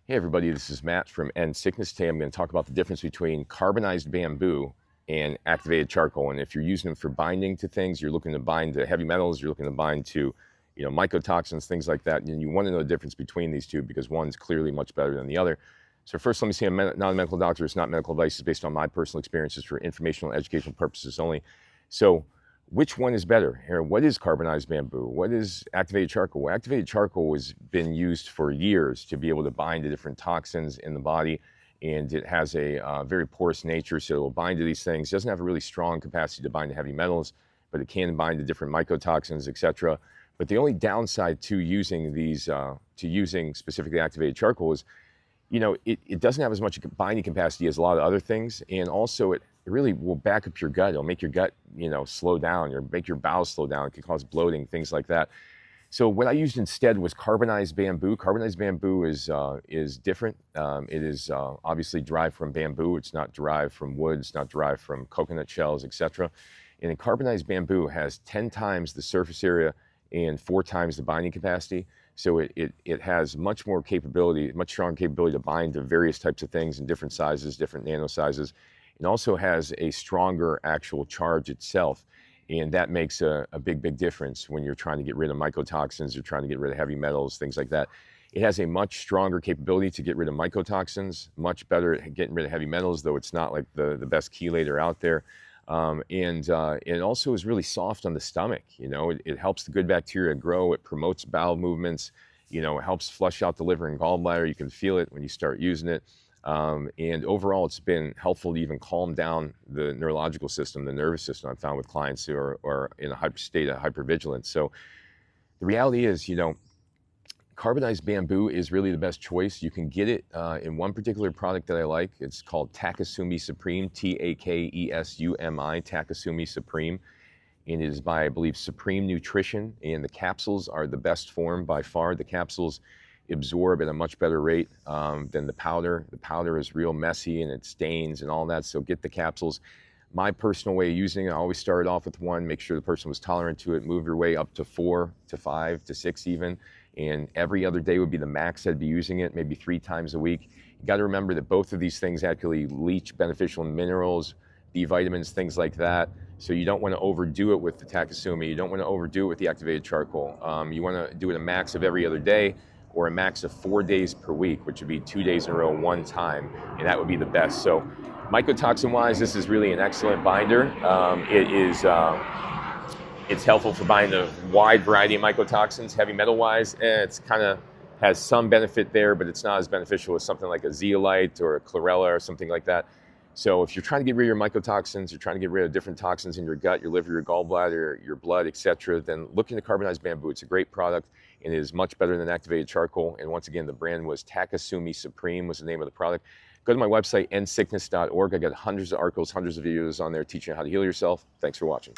Hey everybody, this is Matt from End Sickness. Today I'm going to talk about the difference between carbonized bamboo and activated charcoal. And if you're using them for binding to things, you're looking to bind to heavy metals, you're looking to bind to, mycotoxins, things like that. And you want to know the difference between these two because one's clearly much better than the other. So first, let me say I'm not a medical doctor. It's not medical advice. It's based on my personal experiences for informational and educational purposes only. So which one is better? Here, what is carbonized bamboo? What is activated charcoal? Well, activated charcoal has been used for years to be able to bind to different toxins in the body, and it has a very porous nature, so it will bind to these things. It doesn't have a really strong capacity to bind to heavy metals, but it can bind to different mycotoxins, etc. But the only downside to using these, to using specifically activated charcoal is, it doesn't have as much binding capacity as a lot of other things, and also it really will back up your gut. It'll make your gut, slow down, or make your bowels slow down. It can cause bloating, things like that. So what I used instead was carbonized bamboo. Carbonized bamboo is different. It is obviously derived from bamboo. It's not derived from wood. It's not derived from coconut shells, etc. And a carbonized bamboo has 10 times the surface area and 4 times the binding capacity. So it has much more capability, much stronger capability to bind to various types of things in different sizes, different nano sizes. It also has a stronger actual charge itself. And that makes a big difference when you're trying to get rid of mycotoxins, you're trying to get rid of heavy metals, things like that. It has a much stronger capability to get rid of mycotoxins, much better at getting rid of heavy metals, though it's not like the best chelator out there. It also is really soft on the stomach. It helps the good bacteria grow. It promotes bowel movements. It helps flush out the liver and gallbladder. You can feel it when you start using it. And overall, it's been helpful to even calm down the neurological system, the nervous system. I've found with clients who are in a state of hypervigilance. So the reality is, carbonized bamboo is really the best choice. You can get it in one particular product that I like. It's called Takesumi Supreme, Takesumi, Takesumi Supreme. And it is by, I believe, Supreme Nutrition. And the capsules are the best form by far. The capsules absorb at a much better rate than the powder. The powder is real messy and it stains and all that. So get the capsules. My personal way of using it, I always started off with 1, make sure the person was tolerant to it, move your way up to 4 to 5 to 6 even. And every other day would be the max I'd be using it, maybe 3 times a week. You got to remember that both of these things actually leach beneficial minerals, B vitamins, things like that. So you don't want to overdo it with the Takesumi. You don't want to overdo it with the activated charcoal. You want to do it a max of every other day, or a max of 4 days per week, which would be 2 days in a row, 1 time, and that would be the best. So mycotoxin-wise, this is really an excellent binder. It's helpful for binding a wide variety of mycotoxins. Heavy metal-wise, it's kind of has some benefit there, but it's not as beneficial as something like a zeolite or a chlorella or something like that. So if you're trying to get rid of your mycotoxins, you're trying to get rid of different toxins in your gut, your liver, your gallbladder, your blood, etc., then look into carbonized bamboo. It's a great product and it is much better than activated charcoal. And once again, the brand was Takesumi Supreme was the name of the product. Go to my website, endsickness.org. I got hundreds of articles, hundreds of videos on there teaching you how to heal yourself. Thanks for watching.